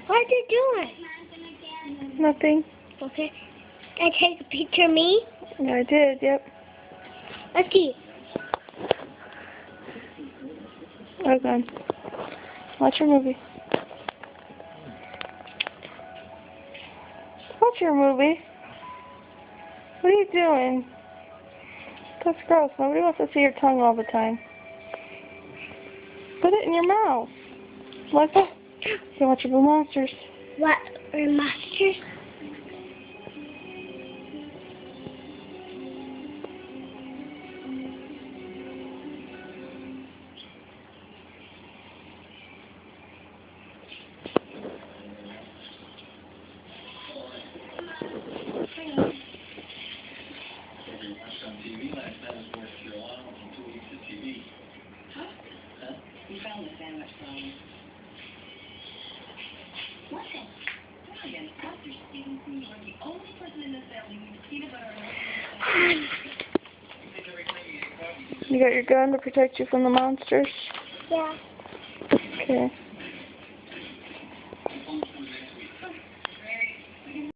What are you doing? Nothing. Okay. Can I take a picture of me? Yeah, I did, yep. Let's see. Okay. Watch your movie. Watch your movie. What are you doing? That's gross. Nobody wants to see your tongue all the time. Put it in your mouth. Like that. You watch your Blue Monsters. What? Are monsters? You found the sandwich phone. Listen. Again, Dr. Stevenson, you are the only person in this family who eats peanut butter and You got your gun to protect you from the monsters? Yeah. Okay.